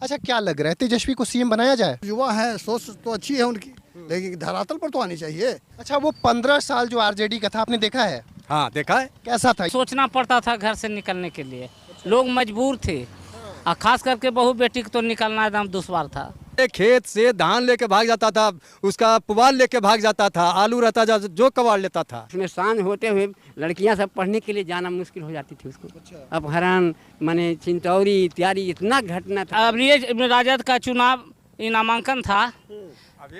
अच्छा, क्या लग रहा है तेजस्वी को सीएम बनाया जाए? युवा है, सोच तो अच्छी है उनकी, लेकिन धरातल पर तो आनी चाहिए। अच्छा, वो 15 साल जो आरजेडी का था आपने देखा है, हाँ देखा है। कैसा था? सोचना पड़ता था घर से निकलने के लिए, लोग मजबूर थे और खास करके बहू बेटी को तो निकलना एकदम दुश्वार था। एक खेत से धान लेके भाग जाता था, उसका पुआल लेके भाग जाता था, आलू रहता जो कबाड़ लेता था। उसमें शांत होते हुए लड़कियां सब पढ़ने के लिए जाना मुश्किल हो जाती थी उसको। अपहरण माने चिंतौरी इत्यादि इतना घटना था। अब ये राजद का चुनाव नामांकन था,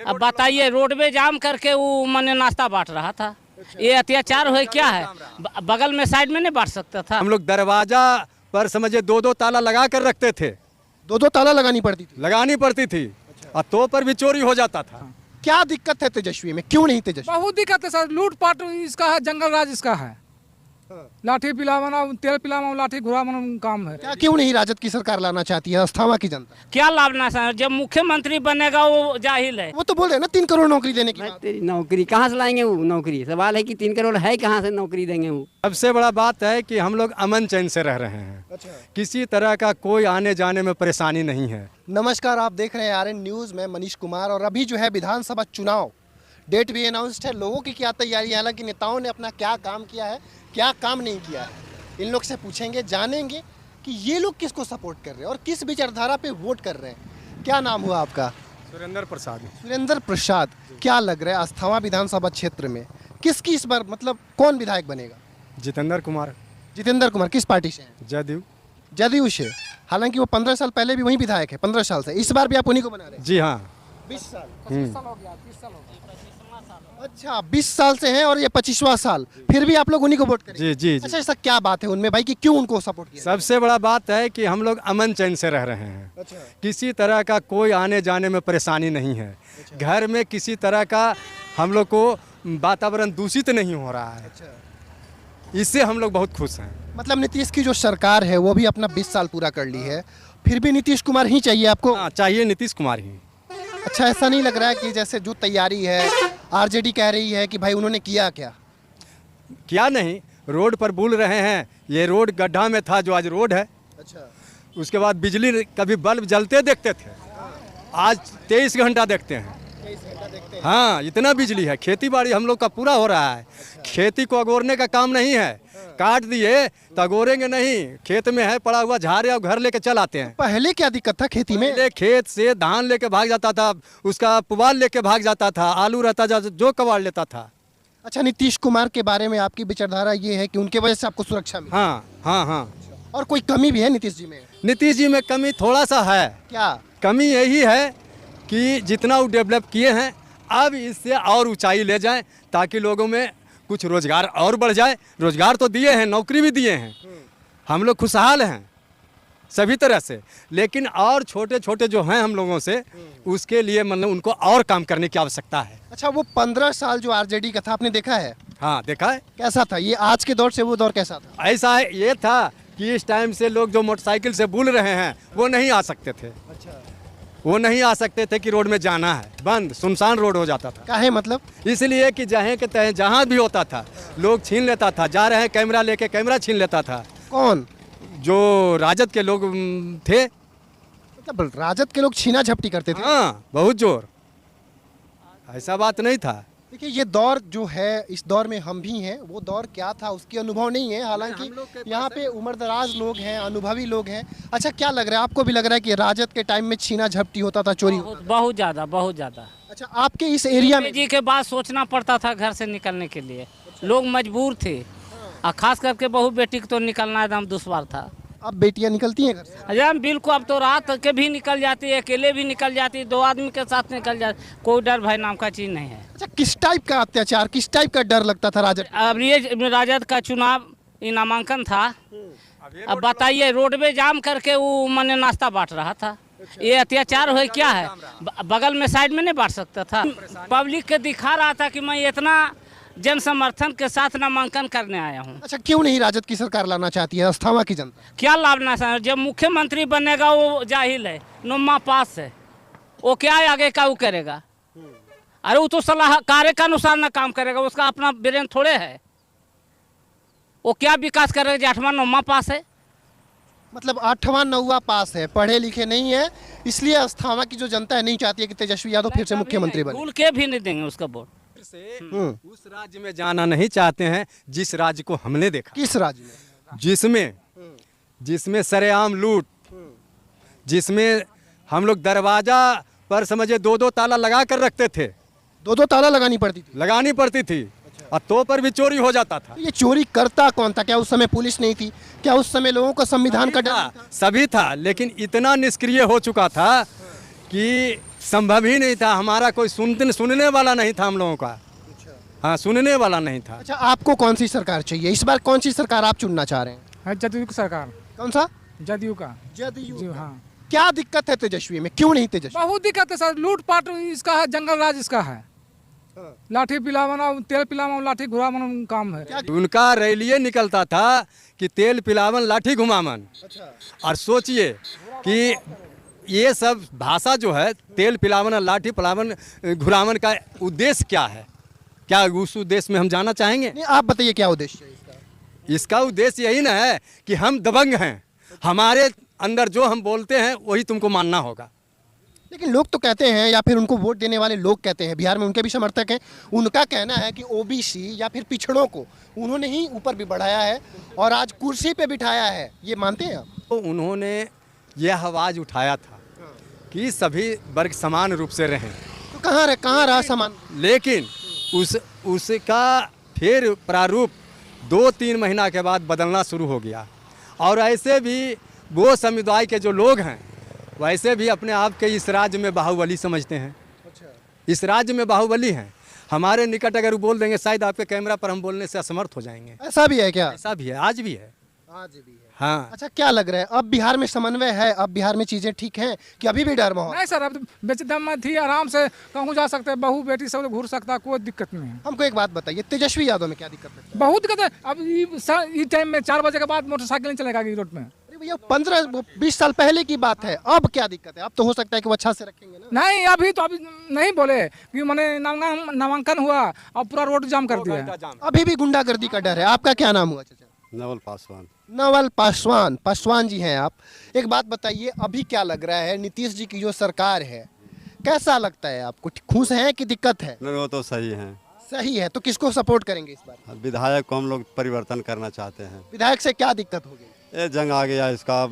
अब बताइए रोडवे जाम करके वो मैंने नाश्ता बांट रहा था, ये अत्याचार हो क्या है? बगल में साइड में नहीं बांट सकता था? हम लोग दरवाजा पर समझे दो दो ताला लगा कर रखते थे, दो ताला लगानी पड़ती थी। और तो पर भी चोरी हो जाता था। क्या दिक्कत है तेजस्वी में, क्यों नहीं तेजस्वी? बहुत दिक्कत है सर, लूटपाट इसका है, जंगल राज इसका है। लाठी पिलावाना, तेल पिलावाना, लाठी घुरावाना काम है। क्या क्यों नहीं राजद की सरकार लाना चाहती है अस्थामा की जनता? क्या लाभना सर, जब मुख्यमंत्री बनेगा वो जाहिल है। वो तो बोल रहे हैं ना 3 करोड़ नौकरी देने की बात। तेरी नौकरी कहाँ से लाएंगे? वो नौकरी सवाल है कि 3 करोड़ है कहाँ से नौकरी देंगे वो? सबसे बड़ा बात है कि हम लोग अमन चैन से रह रहे हैं। किसी तरह का कोई आने जाने में परेशानी नहीं है। नमस्कार, आप देख रहे हैं आरएन न्यूज़ में मनीष कुमार। और अभी जो है विधानसभा चुनाव डेट भी अनाउंस्ड है, लोगों की क्या तैयारी है, हालांकि नेताओं ने अपना क्या काम किया है, क्या काम नहीं किया है, इन लोग से पूछेंगे, जानेंगे कि ये लोग किसको सपोर्ट कर रहे हैं और किस विचारधारा पे वोट कर रहे हैं। क्या नाम हुआ आपका? सुरेंद्र प्रसाद। सुरेंद्र प्रसाद। क्या लग रहा है अस्थामा विधानसभा क्षेत्र में किसकी इस बार मतलब कौन विधायक बनेगा? जितेंद्र कुमार। जितेंद्र कुमार किस पार्टी से हैं? जदयू। जदयू से। हालांकि वो 15 साल पहले भी वही विधायक है, 15 साल से। इस बार भी आप उन्हीं को बना रहे हैं? जी हाँ। 20 साल। 25 साल हो गया, 30 साल हो गया। अच्छा, 20 साल से हैं और ये 25वां साल, फिर भी आप लोग उन्हीं को वोट करेंगे? जी जी जी। अच्छा, ऐसा क्या बात है उनमें भाई कि क्यों उनको सपोर्ट किया? सबसे बड़ा बात है कि हम लोग अमन चैन से रह रहे हैं। अच्छा। किसी तरह का कोई आने जाने में परेशानी नहीं है। घर में किसी तरह का हम लोग को वातावरण दूषित नहीं हो रहा है। इससे हम लोग बहुत खुश हैं। मतलब नीतीश की जो सरकार है वो भी अपना 20 साल पूरा कर ली है, फिर भी नीतीश कुमार ही चाहिए आपको? हाँ, चाहिए नीतीश कुमार ही। अच्छा, ऐसा नहीं लग रहा है कि जैसे जो तैयारी है आरजेडी कह रही है कि भाई उन्होंने किया क्या नहीं, रोड पर बोल रहे हैं, ये रोड गड्ढा में था जो आज रोड है। अच्छा। उसके बाद बिजली कभी बल्ब जलते देखते थे, आज 23 घंटा देखते हैं। हाँ, इतना बिजली है। खेती बाड़ी हम लोग का पूरा हो रहा है। खेती को अगोरने का काम नहीं है, काट दिए तो अगोरेंगे नहीं। खेत में है पड़ा हुआ झाड़ या घर लेके चल आते हैं। पहले क्या दिक्कत था खेती में? पहले खेत से धान लेके भाग जाता था, उसका पुआल लेके भाग जाता था, आलू रहता जो कबाड़ लेता था। अच्छा, नीतीश कुमार के बारे में आपकी विचारधारा ये है कि उनके वजह से आपको सुरक्षा मिली? हाँ हाँ हाँ। और कोई कमी भी है नीतीश जी में? नीतीश जी में कमी थोड़ा सा है। क्या कमी? यही है कि जितना वो डेवलप किए हैं अब इससे और ऊंचाई ले जाएं, ताकि लोगों में कुछ रोजगार और बढ़ जाए। रोजगार तो दिए हैं, नौकरी भी दिए हैं, हम लोग खुशहाल हैं सभी तरह से। लेकिन और छोटे छोटे जो हैं हम लोगों से, उसके लिए मतलब उनको और काम करने की आवश्यकता है। अच्छा, वो 15 साल जो आरजेडी का था आपने देखा है? हाँ देखा है। कैसा था ये? आज के दौर से वो दौर कैसा था? ऐसा ये था कि इस टाइम से लोग जो मोटरसाइकिल से बुल रहे हैं वो नहीं आ सकते थे। अच्छा। वो नहीं आ सकते थे कि रोड में जाना है, बंद सुनसान रोड हो जाता था। काहे मतलब? इसलिए कि जहाँ के तहे जहाँ भी होता था लोग छीन लेता था। जा रहे हैं कैमरा लेके, कैमरा छीन लेता था। कौन? जो राजद के लोग थे। मतलब राजद के लोग छीना झपटी करते थे? हाँ, बहुत जोर। ऐसा बात नहीं था। देखिए, ये दौर जो है, इस दौर में हम भी हैं। वो दौर क्या था उसकी अनुभव नहीं है, हालांकि यहाँ पे उम्रदराज लोग हैं, अनुभवी लोग हैं। अच्छा, क्या लग रहा है आपको? भी लग रहा है कि राजद के टाइम में छीना झपटी होता था, चोरी होता था? बहुत ज्यादा, बहुत ज्यादा। अच्छा, आपके इस एरिया में जी के बाद सोचना पड़ता था घर से निकलने के लिए, लोग मजबूर थे और खास करके बहू बेटी को तो निकलना एकदम दुश्वार था। अब बेटियां निकलती हैं घर से? अजय बिल्कुल, अब तो रात के भी निकल जाती है, अकेले भी निकल जाती है, 2 आदमी के साथ निकल जाती, कोई डर भय नाम का चीज़ नहीं है। अच्छा, किस टाइप का अत्याचार, किस टाइप का डर लगता था राजद? अब ये राजद का चुनाव नामांकन था, अब बताइए रोडवे जाम करके वो मैंने नाश्ता बांट रहा था, ये अत्याचार हो क्या है? बगल में साइड में नहीं बांट सकता था? पब्लिक के दिखा रहा था कि मैं इतना जन समर्थन के साथ नामांकन करने आया हूँ। अच्छा, क्यों नहीं राजद की सरकार लाना चाहती है अस्थामा की जनता? क्या लाभना सर, जब मुख्यमंत्री बनेगा वो जाहिल है, नुम्मा पास है, वो क्या आगे का वो करेगा? अरे वो तो सलाहकार के अनुसार ना काम करेगा, उसका अपना ब्रेन थोड़े है। वो क्या विकास करेगा? 8वां 9वां पास है। मतलब 8वां 9वां पास है, पढ़े लिखे नहीं है, इसलिए अस्थाना की जो जनता है नहीं चाहती है कि तेजस्वी यादव फिर से मुख्यमंत्री बने। भूल के भी नहीं देंगे उसका वोट। से उस राज्य में जाना नहीं चाहते हैं जिस राज्य को हमने देखा, किस राज्य में? जिसमें सरेआम लूट, जिसमें हम लोग दरवाजा पर समझे 2-2 ताला लगा कर रखते थे, 2-2 ताला लगानी पड़ती थी। और तो पर भी चोरी हो जाता था। तो ये चोरी करता कौन था? क्या उस समय पुलिस नहीं थी? क्या उस समय लोगों को संविधान का डर नहीं था? सभी था, लेकिन इतना निष्क्रिय हो चुका था कि संभव ही नहीं था। हमारा कोई सुनने वाला नहीं था हम लोगों का। हाँ, सुनने वाला नहीं था। अच्छा, आपको कौन सी सरकार चाहिए इस बार? कौन सी सरकार आप चुनना चाह रहे हैं? है जदयू की सरकार। कौन सा? जदयू का। जदयू। जी हाँ। क्या दिक्कत है तेजस्वी में? क्यों नहीं तेजस्वी? बहुत दिक्कत है सर, लूटपाट इसका है, जंगल राज इसका है। लाठी पिलावना, तेल पिलावना, लाठी घुरावना काम है। उनका रैलिये निकलता था कि तेल पिलावन लाठी घुमावन। और सोचिए कि ये सब भाषा जो है, तेल पिलावन लाठी पिलावन घुरावन का उद्देश्य क्या है? क्या उस उद्देश्य में हम जाना चाहेंगे? नहीं, आप बताइए क्या उद्देश्य है इसका? इसका उद्देश्य यही ना है कि हम दबंग हैं, हमारे अंदर जो हम बोलते हैं वही तुमको मानना होगा। लेकिन लोग तो कहते हैं, या फिर उनको वोट देने वाले लोग कहते हैं, बिहार में उनके भी समर्थक हैं, उनका कहना है कि ओबीसी या फिर पिछड़ों को उन्होंने ही ऊपर भी बढ़ाया है और आज कुर्सी पे बिठाया है। ये मानते हैं आप? तो उन्होंने यह आवाज़ उठाया था कि सभी वर्ग समान रूप से रहें, तो कहाँ रहा समान? लेकिन उसका फिर प्रारूप 2-3 महीना के बाद बदलना शुरू हो गया। और ऐसे भी वो समुदाय के जो लोग हैं वैसे भी अपने आप के इस राज्य में बाहुबली समझते हैं। इस राज्य में बाहुबली हैं। हमारे निकट अगर वो बोल देंगे शायद आपके कैमरा पर हम बोलने से असमर्थ हो जाएंगे। ऐसा भी है क्या? ऐसा भी है, आज भी है। आज भी है। हाँ। अच्छा, क्या लग रहा है अब बिहार में समन्वय है? अब बिहार में चीजें ठीक हैं कि अभी भी डर माहौल? नहीं सर, अब बेचदम में थी, आराम से कहूँ जा सकते हैं, बहू बेटी सब घूर सकता है, कोई दिक्कत नहीं है। हमको एक बात बताइए, तेजस्वी यादव में क्या दिक्कत लगती है? बहुत दिक्कत है। अब इस टाइम में 4 बजे के बाद मोटरसाइकिल नहीं चलेगा रोड में। अरे भैया, 15-20 साल पहले की बात है, अब क्या दिक्कत है? अब तो हो सकता है कि वो अच्छा से रखेंगे ना। नहीं, अभी नहीं बोले कि मैंने नामांकन हुआ और पूरा रोड जाम कर दिया। अभी भी गुंडागर्दी का डर है। आपका क्या नाम हुआ चाचा? नवल पासवान। नवल पासवान जी हैं आप। एक बात बताइए, अभी क्या लग रहा है नीतीश जी की जो सरकार है, कैसा लगता है आपको? खुश हैं कि दिक्कत है? नहीं, वो तो सही है। सही है, तो किसको सपोर्ट करेंगे इस बार? विधायक को हम लोग परिवर्तन करना चाहते हैं। विधायक से क्या दिक्कत हो गई? ये जंग आ गया इसका,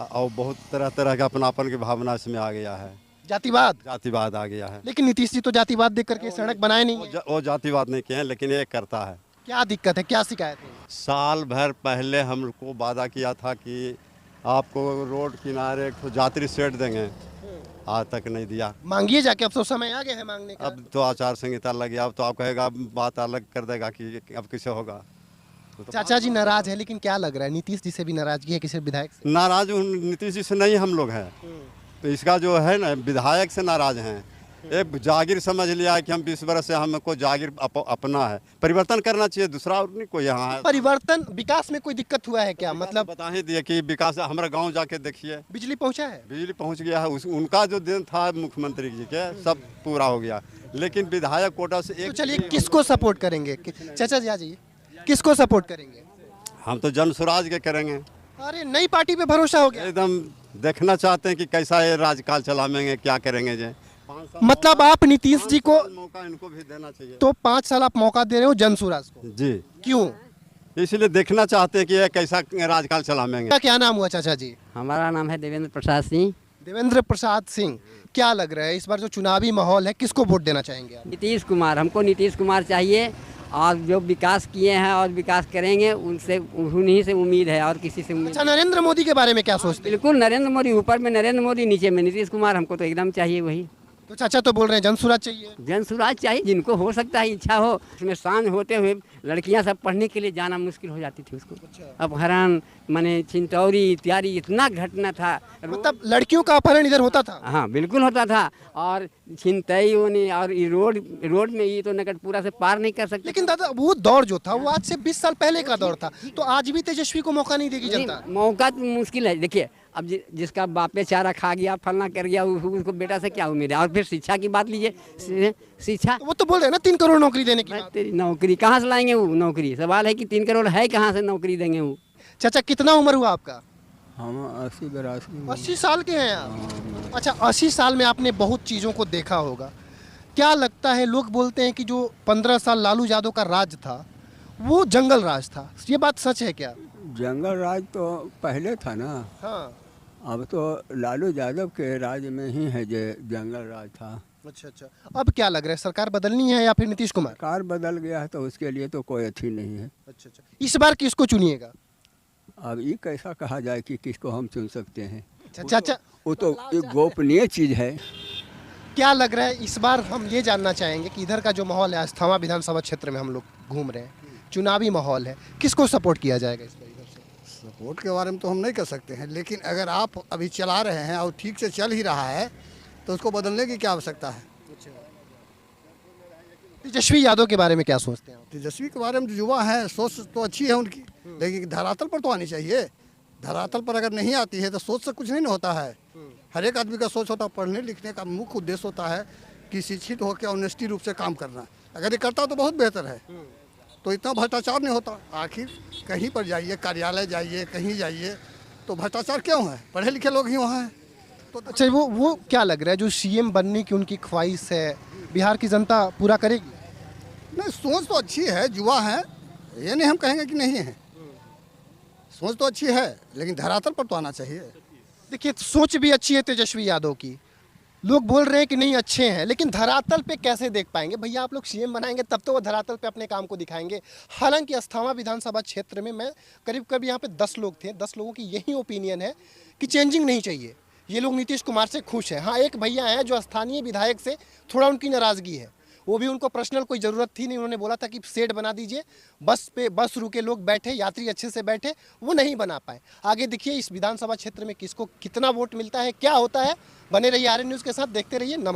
और बहुत तरह का अपनापन की भावना इसमें आ गया है। जातिवाद आ गया है। लेकिन नीतीश जी तो जातिवाद देख करके सड़क बनाए नहीं है। वो जातिवाद नहीं किए हैं, लेकिन ये करता है। क्या दिक्कत है? क्या शिकायत है? साल भर पहले हमको वादा किया था कि आपको रोड किनारे एक यात्री सेट देंगे, आज तक नहीं दिया। मांगिए जाके, अब तो समय आ गया है मांगने का। अब तो आचार संहिता लग गया, अब तो आप कहेगा, बात अलग कर देगा कि अब किसे होगा। तो चाचा जी नाराज है, लेकिन क्या लग रहा है नीतीश जी से भी नाराजगी है किसी विधायक से? नाराज नीतीश जी से नहीं हम लोग हैं, तो इसका जो है ना, विधायक से नाराज हैं। एक जागीर समझ लिया है कि हम 20 वर्ष से हमको जागीर अपना है, परिवर्तन करना चाहिए, दूसरा और नहीं कोई यहाँ है। परिवर्तन, विकास में कोई दिक्कत हुआ है क्या? मतलब बता ही दिए कि विकास, हमारा गांव जाके देखिए, बिजली पहुंचा है? बिजली पहुंच गया है। उनका जो दिन था मुख्यमंत्री जी के, सब पूरा हो गया, लेकिन विधायक कोटा से एक। तो चलिए, किसको सपोर्ट करेंगे? चाचा जी आ जाइए, किसको सपोर्ट करेंगे? हम तो जन स्वराज के करेंगे। अरे, नई पार्टी पे भरोसा हो गया? एकदम देखना चाहते हैं कि कैसा ये राजकाल चलाएंगे, क्या करेंगे जे। मतलब आप नीतीश जी को मौका इनको भी देना चाहिए। तो 5 साल आप मौका दे रहे हो जन स्वराज को? जी। क्यों? इसलिए देखना चाहते हैं कि ये कैसा राजकाल चलाएंगे। क्या नाम हुआ चाचा जी? हमारा नाम है देवेंद्र प्रसाद सिंह। देवेंद्र प्रसाद सिंह। क्या लग रहा है इस बार जो चुनावी माहौल है, किसको वोट देना चाहेंगे आप? नीतीश कुमार, हमको नीतीश कुमार चाहिए, और जो विकास किए हैं और विकास करेंगे उनसे, उन्हीं से उम्मीद है, और किसी से उम्मीद। अच्छा, नरेंद्र मोदी के बारे में क्या सोचते हैं? बिल्कुल, नरेंद्र मोदी, ऊपर में नरेंद्र मोदी, नीचे में नीतीश कुमार, हमको तो एकदम चाहिए वही। तो चाचा तो बोल रहे हैं जन स्वराज चाहिए। जन स्वराज चाहिए, जिनको हो सकता है, इच्छा हो। इसमें शान होते हुए लड़कियां सब पढ़ने के लिए जाना मुश्किल हो जाती थी उसको। अब हरान माने चिंतौरी इत्यादि इतना घटना था। मतलब लड़कियों का अपहरण इधर होता था? हाँ, बिल्कुल होता था। और छिनतई और ये रोड में ये तो नगरपुरा से पार नहीं कर सकते। लेकिन दादा, वो दौर जो था वो आज से 20 साल पहले का दौर था, तो आज भी तेजस्वी को मौका नहीं देगी जनता? मौका तो मुश्किल है। देखिए, अब जिसका बापे चारा खा गया, फलना कर गया, उसको बेटा से क्या उम्मीद है? और फिर शिक्षा की बात लीजिए, शिक्षा, वो तो बोल रहे हैं ना 3 करोड़ नौकरी देने की बात। तेरी नौकरी कहाँ से लाएंगे? वो नौकरी सवाल है कि 3 करोड़ है कहाँ से नौकरी देंगे वो? चाचा, कितना उम्र हुआ आपका? हम 80-82 80 साल के हैं आप? अच्छा, 80 साल में आपने बहुत चीज़ों को देखा होगा। क्या लगता है, लोग बोलते हैं कि जो 15 साल लालू यादव का राज था वो जंगल राज था, ये बात सच है क्या? जंगल राज तो पहले था ना, हाँ। अब तो लालू यादव के राज में ही है जो जंगल राज था। अच्छा अच्छा, अब क्या लग रहा है, सरकार बदलनी है या फिर नीतीश कुमार? सरकार बदल गया है तो उसके लिए तो कोई अच्छी नहीं है। अच्छा अच्छा, इस बार किसको चुनिएगा? अब ये कैसा कहा जाए कि किसको हम चुन सकते हैं? अच्छा अच्छा, वो तो एक गोपनीय चीज़ है। क्या लग रहा है इस बार? हम ये जानना चाहेंगे कि इधर का जो माहौल है, अस्थामा विधानसभा क्षेत्र में हम लोग घूम रहे हैं, चुनावी माहौल है, किसको सपोर्ट किया जाएगा इस बार इधर से? सपोर्ट के बारे में तो हम नहीं कर सकते हैं, लेकिन अगर आप अभी चला रहे हैं और ठीक से चल ही रहा है तो उसको बदलने की क्या आवश्यकता है। तेजस्वी यादव के बारे में क्या सोचते हैं आप? तेजस्वी के बारे में जो युवा है, सोच तो अच्छी है उनकी, लेकिन धरातल पर तो आनी चाहिए। धरातल पर अगर नहीं आती है तो सोच से कुछ नहीं ना होता है। हर एक आदमी का सोच होता है, पढ़ने लिखने का मुख्य उद्देश्य होता है कि शिक्षित होकर ऑनेस्टी रूप से काम करना। अगर ये करता तो बहुत बेहतर है, तो इतना भ्रष्टाचार नहीं होता। आखिर कहीं पर जाइए, कार्यालय जाइए, कहीं जाइए, तो भ्रष्टाचार क्यों है? पढ़े लिखे लोग ही वहाँ हैं। तो अच्छा, वो क्या लग रहा है, जो सीएम बनने की उनकी ख्वाहिश है, बिहार की जनता पूरा करेगी? नहीं, सोच तो अच्छी है, युवा है, ये नहीं हम कहेंगे कि नहीं है। सोच तो अच्छी है, लेकिन धरातल पर तो आना चाहिए। देखिए, सोच भी अच्छी है तेजस्वी यादव की, लोग बोल रहे हैं कि नहीं अच्छे हैं, लेकिन धरातल पे कैसे देख पाएंगे भैया? आप लोग सीएम बनाएंगे तब तो वो धरातल पे अपने काम को दिखाएंगे। हालांकि अस्थामा विधानसभा क्षेत्र में मैं करीब यहाँ पे 10 लोग थे, 10 लोगों की यही ओपिनियन है कि चेंजिंग नहीं चाहिए। ये लोग नीतीश कुमार से खुश हैं। हाँ, एक भैया हैं जो स्थानीय विधायक से थोड़ा उनकी नाराज़गी है, वो भी उनको पर्सनल कोई ज़रूरत थी नहीं, उन्होंने बोला था कि शेड बना दीजिए, बस पे बस रुके, लोग बैठे, यात्री अच्छे से बैठे, वो नहीं बना पाए। आगे देखिए इस विधानसभा क्षेत्र में किसको कितना वोट मिलता है, क्या होता है। बने रहिए आर्यन न्यूज़ के साथ, देखते रहिए। नमस्कार।